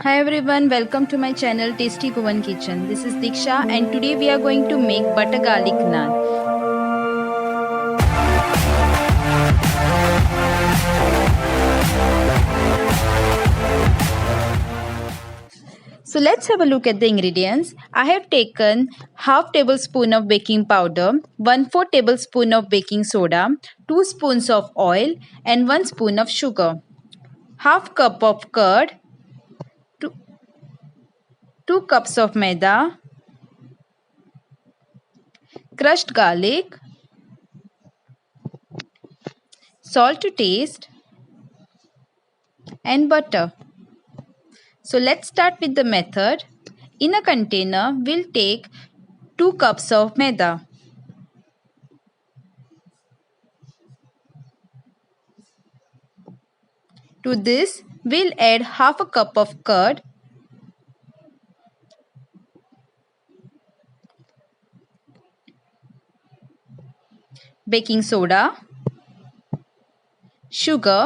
Hi everyone, welcome to my channel Tasty Goan Kitchen. This is Diksha and today we are going to make butter garlic naan. So let's have a look at the ingredients. I have taken half tablespoon of baking powder, 1/4 tablespoon of baking soda, 2 spoons of oil and 1 spoon of sugar, half cup of curd, 2, 2 cups of maida, crushed garlic, salt to taste and butter. So let's start with the method. In a container, we'll take 2 cups of maida. To this, we'll add half a cup of curd, baking soda, sugar,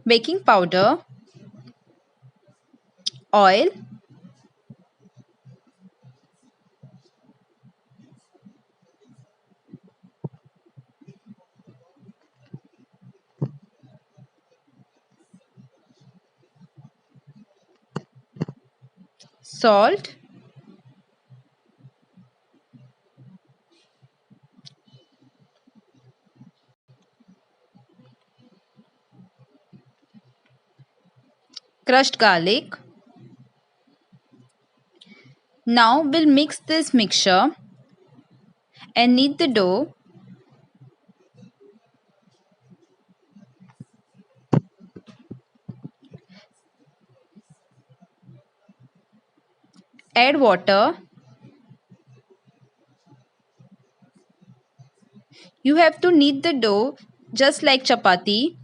baking powder, oil, salt, crushed garlic. Now we'll mix this mixture and knead the dough. Add water. You have to knead the dough just like chapati.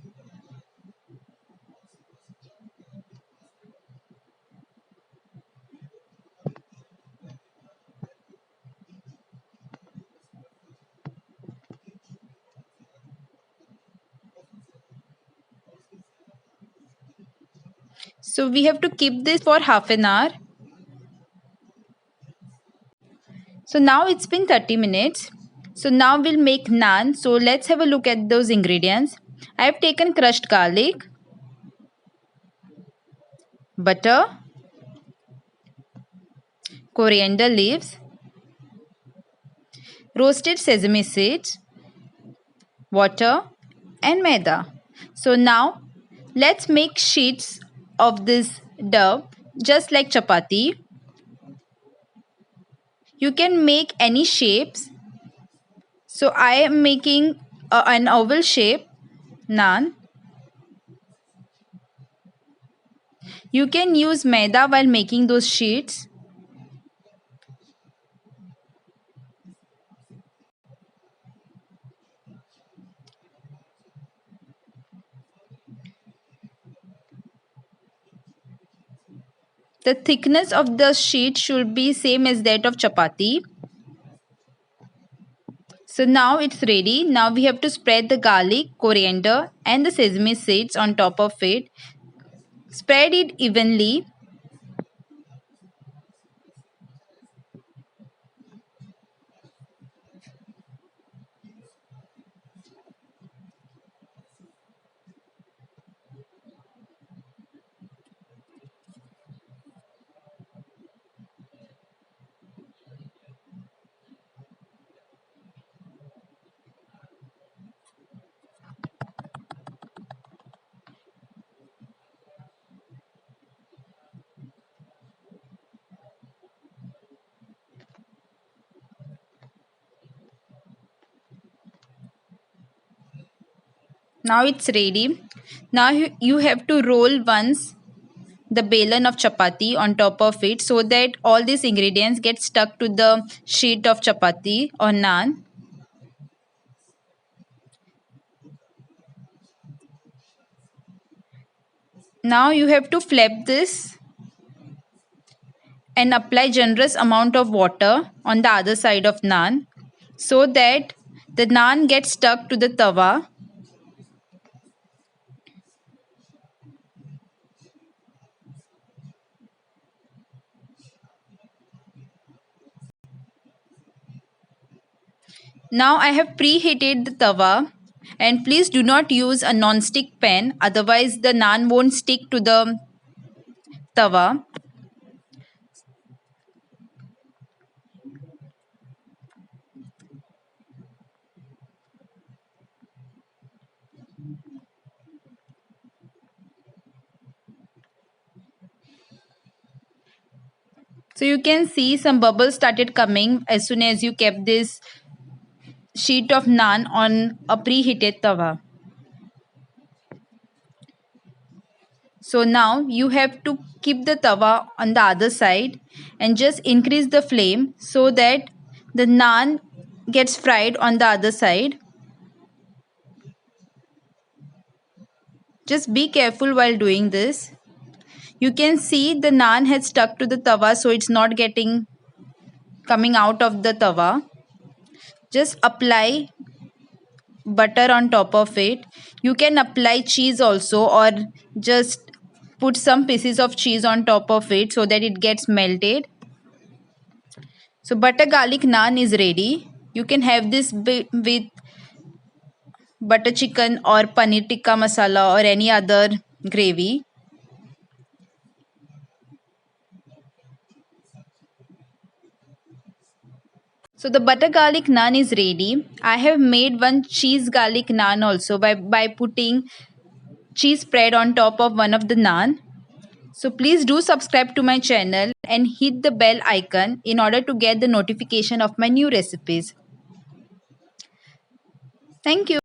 So we have to keep this for half an hour. So now it's been 30 minutes. So now we'll make naan. So let's have a look at those ingredients. I have taken crushed garlic, butter, coriander leaves, roasted sesame seeds, water and maida. So now let's make sheets of this dough just like chapati. You can make any shapes. So I am making an oval shape naan. You can use maida while making those sheets. The thickness of the sheet should be same as that of chapati. So now it's ready. Now we have to spread the garlic, coriander and the sesame seeds on top of it. Spread it evenly. Now it's ready. Now you have to roll once the balan of chapati on top of it so that all these ingredients get stuck to the sheet of chapati or naan. Now you have to flip this and apply generous amount of water on the other side of naan so that the naan gets stuck to the tawa. Now I have preheated the tawa, and please do not use a non-stick pan, otherwise the naan won't stick to the tawa. So you can see some bubbles started coming as soon as you kept this sheet of naan on a preheated tawa. So now you have to keep the tawa on the other side and just increase the flame so that the naan gets fried on the other side. Just be careful while doing this. You can see the naan has stuck to the tawa, so it's not getting coming out of the tawa. Just apply butter on top of it. You can apply cheese also, or just put some pieces of cheese on top of it so that it gets melted. So butter garlic naan is ready. You can have this with butter chicken or paneer tikka masala or any other gravy. So the butter garlic naan is ready. I have made one cheese garlic naan also by putting cheese spread on top of one of the naan. So please do subscribe to my channel and hit the bell icon in order to get the notification of my new recipes. Thank you.